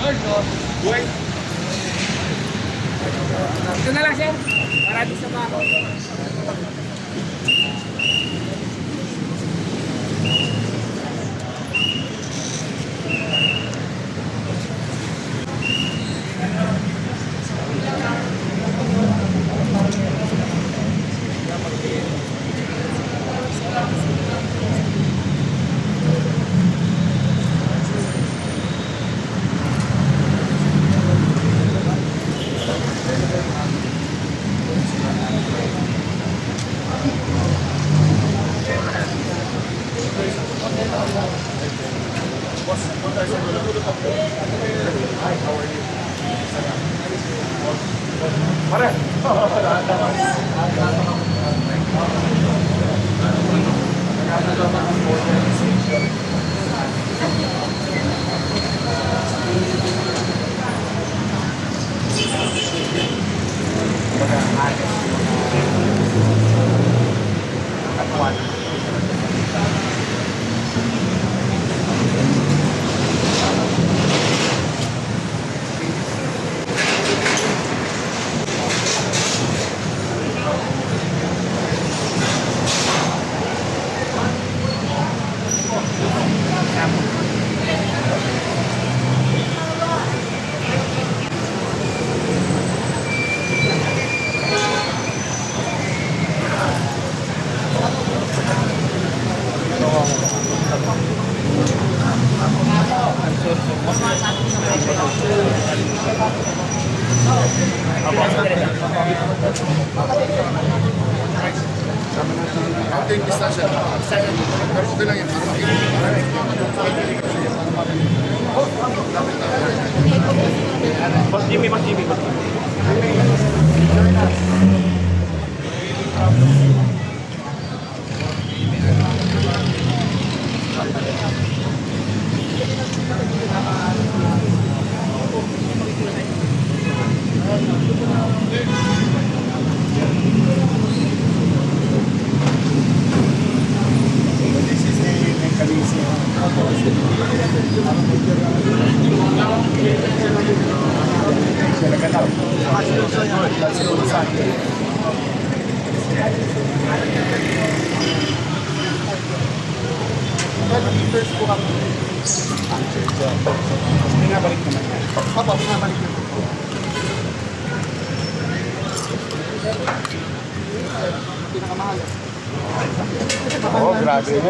Ito na lang, sir. Marami sa bako. Konting distansya lang. Pero okay lang yun. Mas Jimmy. This is the mechanism. Pinabalik naman yan. Papa, pinabalik naman. Pinakamahal. Oh, grabe yun.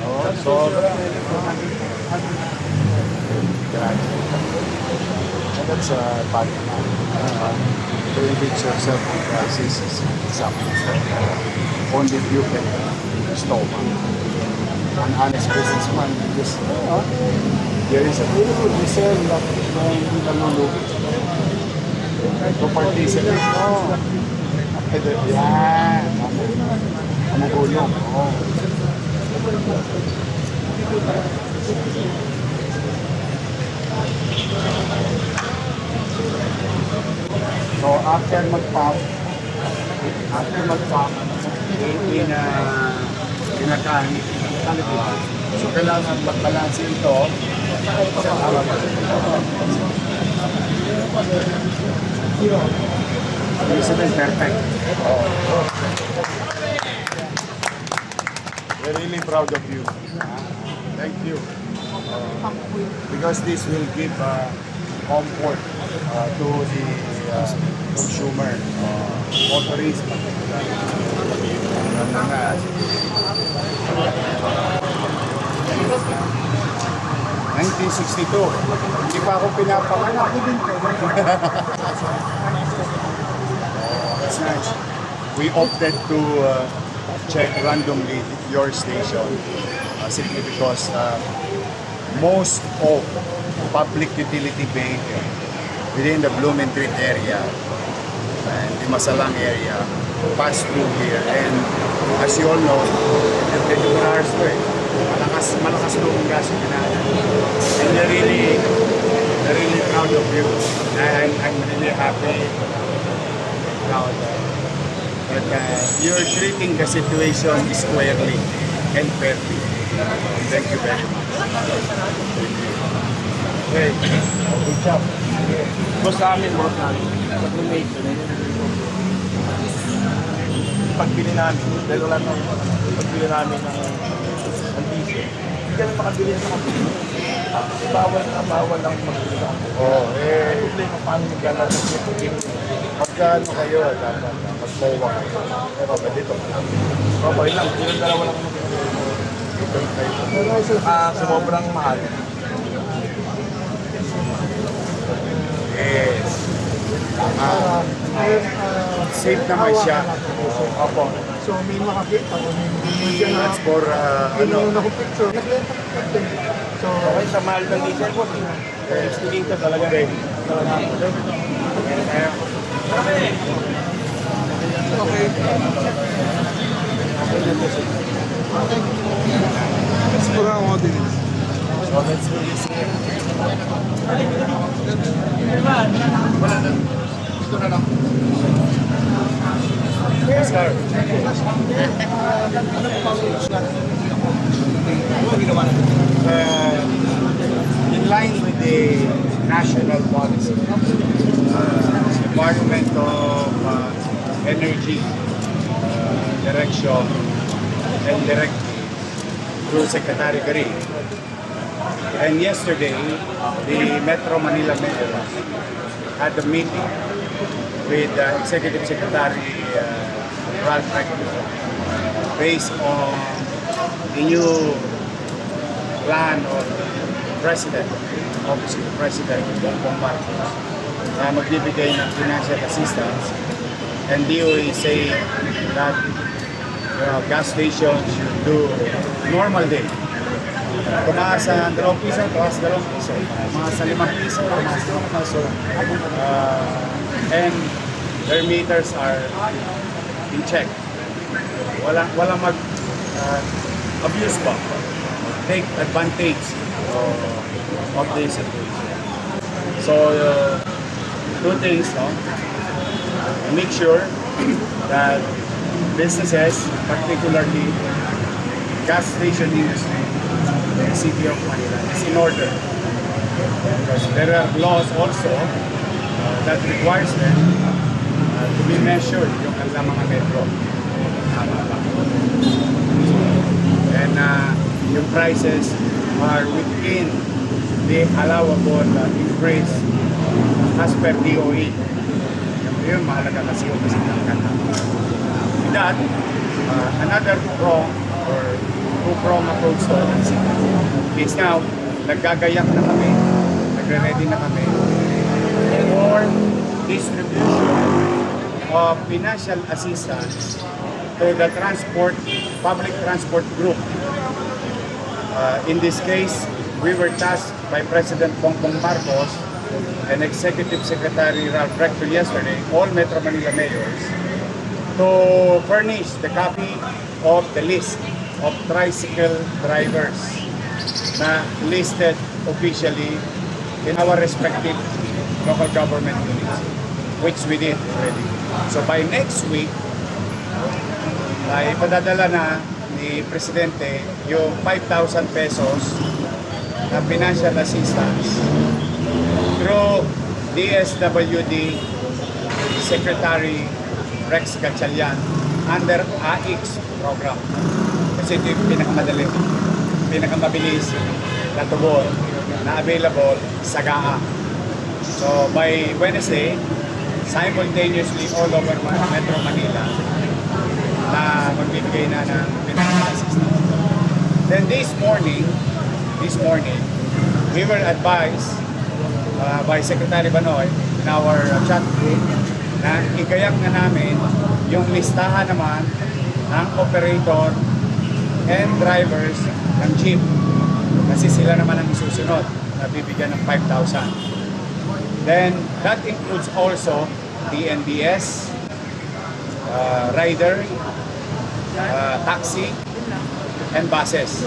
Oh, sobra. Grabe. That's bad naman. To image yourself with this is something that only you can stop. An honest businessman, just, there is a beautiful resale that hindi nalulugi. To participate, yan. Amugulong, So after mag-pop, pinakain. So kailangan mag-balance ito sa araw. Elizabeth, perfect. We're really proud of you. Thank you. Because this will give comfort to the consumer, motorist. 1962. Hindi pa ako pinapanganak. That's nice. We opted to check randomly your station simply because most of public utility vehicle within the Blumentritt area and the Masalang area pass through here. And as you all know, the 24 hours to malakas looking gas yung ginagawa. And they're really proud of you. I'm really happy, proud that you're treating the situation squarely and fairly. Thank you very much. Okay. Good job. Boss sa amin, boss namin. Pag lumake, pagbili namin, dahil wala nang pagbili namin ng diesel, hindi kami makabili ng kapili. Bawal lang magbili ng kapili. Oh, Ang problema, paano magkala ng kapili? Pagkano kayo, dapat magbawa kayo. Pero ba dito? Okay lang, yung dalawa lang magbili. Sobrang mahal. Yes. Safe naman siya. Opo. So may makakita ko, may siya na, That's for, ano na picture, naglenta ko natin. So, Okay, sa mahal ng diesel po. Instigator talaga. Talaga. okay. Let's put on all this. So let's release it. Ito na lang. Yes, sir. In line with the national policy, Department of Energy Direction and Directive through Secretary Gary. And yesterday, the Metro Manila Mayor had a meeting with Executive Secretary Ralph Recto based on the new plan of the President, Office of the President, Bongbong Marcos, na magbibigay ng financial assistance. And DOE is saying that gas stations should do normal day. Tumaas sa 2 piso, tumaas sa 2 piso. Tumaas sa 5 piso, tumaas sa 5 piso. And their meters are in check. Walang mag-abuse pa. Take advantage of this situation. So, two things, no? Make sure that businesses, particularly gas station industry, in the city of Manila, is in order. Because there are laws also that requires them to be measured yung kanilang mga metro. Tama ba? And yung prices are within the allowable increase as per DOE. Yun, mahalaga kasi yung kasinangkan. With that, another prong or two-prong approach to it is now, naggagayak na kami, nagre-ready na kami for distribution of financial assistance to the public transport group. In this case, we were tasked by President Bongbong Marcos and Executive Secretary Ralph Recto yesterday, all Metro Manila mayors, to furnish the copy of the list of tricycle drivers na listed officially in our respective local government units, which we did already. So by next week, ay ipadadala na ni Presidente yung 5,000 pesos na financial assistance through DSWD Secretary Rex Gatchalian under AIX program. Kasi ito yung pinakamadali, pinakamabilis na tugon na available sa GAA. So by Wednesday, simultaneously all over Metro Manila na magbibigay na ng financial assistance. Then this morning, we were advised by Secretary Banoy in our chat group na igayak na namin yung listahan naman ng operator and drivers ng jeep. Kasi sila naman ang isusunod na bibigyan ng 5,000. Then that includes also TNBS, rider, taxi, and buses.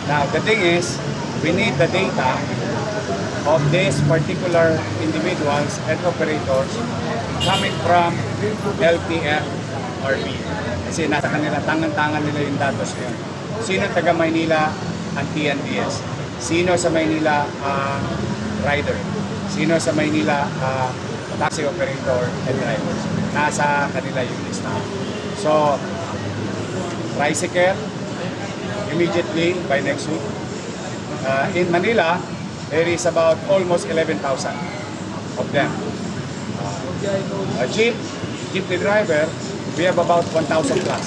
Now, the thing is, we need the data of these particular individuals and operators coming from LTFRB. Kasi nasa kanila, tangan-tangan nila yung datos yun. Sino taga Maynila ang TNBS? Sino sa Maynila ang rider. Sino sa Maynila, taxi operator and drivers. Nasa kanila yung lista. So, tricycle, immediately by next week. In Manila, there is about almost 11,000 of them. Jeepney driver, we have about 1,000 plus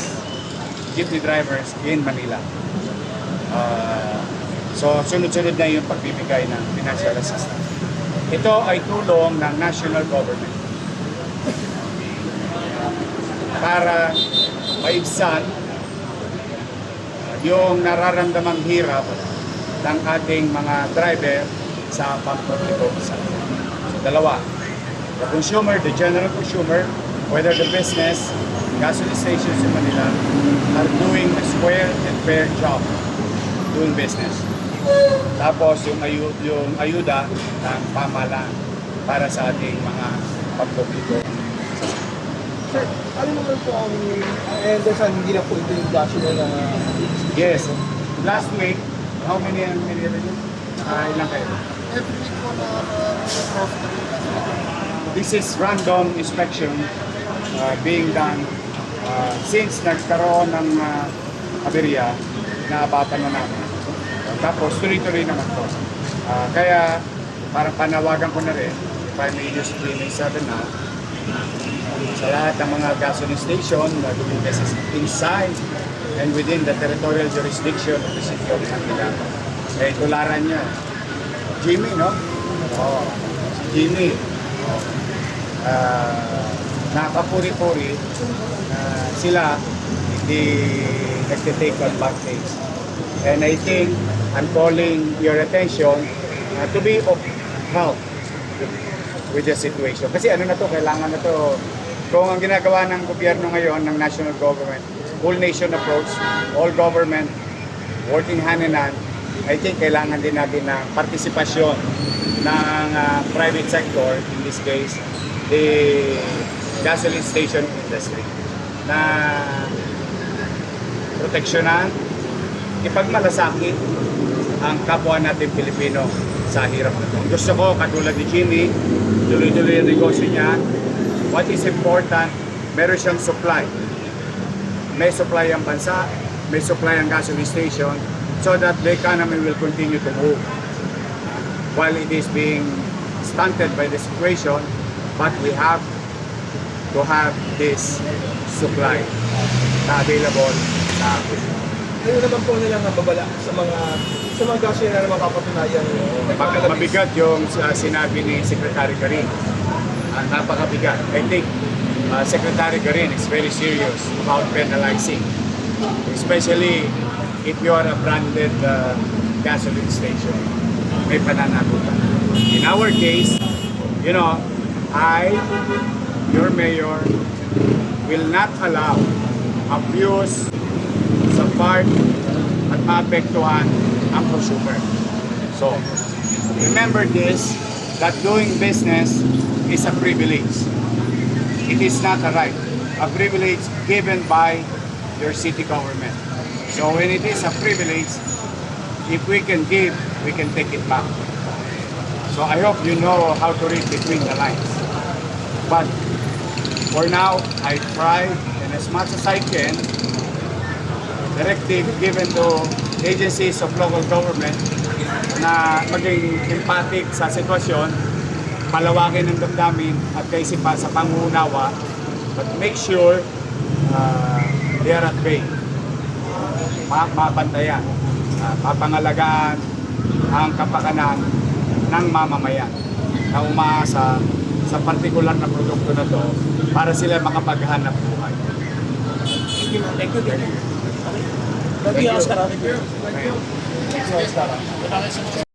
jeepney drivers in Manila. So, sunod-sunod na yung pagbibigay ng financial assistance. Ito ay tulong ng national government para maibsan yung nararamdamang hirap ng ating mga driver sa pampubliko. So, dalawa. The consumer, the general consumer, whether the business, gasoline stations in Manila are doing a square and fair job doing business. Tapos yung ayuda ng pamahalaan para sa ating mga pampubliko. Sir, ano naman po ang, I understand hindi na po ito yung national na Yes. Last week, how many already? Ilan kayo? Every week po na This is random inspection being done since nagkaroon ng aberya, naabatan na namin. Tapos tuloy-tuloy naman po. Kaya parang panawagan ko na rin, if I may use GMA7 now, sa lahat ng mga gasoline station na doing business inside and within the territorial jurisdiction of the city of Manila. Eh, tularan nyo. Jimmy, no? Oo. Jimmy. Nakapuri-puri sila hindi nagtitake advantage. And I think I'm calling your attention to be of help with the situation. Kasi ano na to, kailangan na to. Kung ang ginagawa ng gobyerno ngayon, ng national government, whole nation approach, all government working hand in hand, I think kailangan din natin ng partisipasyon ng private sector, in this case, the gasoline station industry, na proteksyonan, ipagmalasakit ang kapwa natin Pilipino sa hirap na ito. Gusto ko, katulad ni Jimmy, tuloy-tuloy ang negosyo niya. What is important, meron siyang supply. May supply ang bansa, may supply ang gasoline station, so that the economy will continue to move. While it is being stunted by the situation, but we have to have this supply na available sa atin. ano naman po nilang babala sa mga gasoline na mapapatunayan Mabigat yung sinabi ni Secretary Garin. Napakabigat. I think Secretary Garin is very serious about penalizing, especially if you are a branded gasoline station. May pananagutan. In our case, you know, your mayor, will not allow abuse sa part at maapektuhan ang consumer. So, remember this, that doing business is a privilege. It is not a right. A privilege given by your city government. So when it is a privilege, if we can give, we can take it back. So I hope you know how to read between the lines. But for now, I try, and as much as I can, directive given to agencies of local government na maging empathic sa sitwasyon, palawakin ng damdamin at kaisipan sa pangunawa, but make sure they are at bay. Mapantayan, papangalagaan ang kapakanan ng mamamayan na umaasa sa partikular na produkto na to para sila makapaghanap buhay. Thank you, Derek. Thank you, Oscar. Thank you.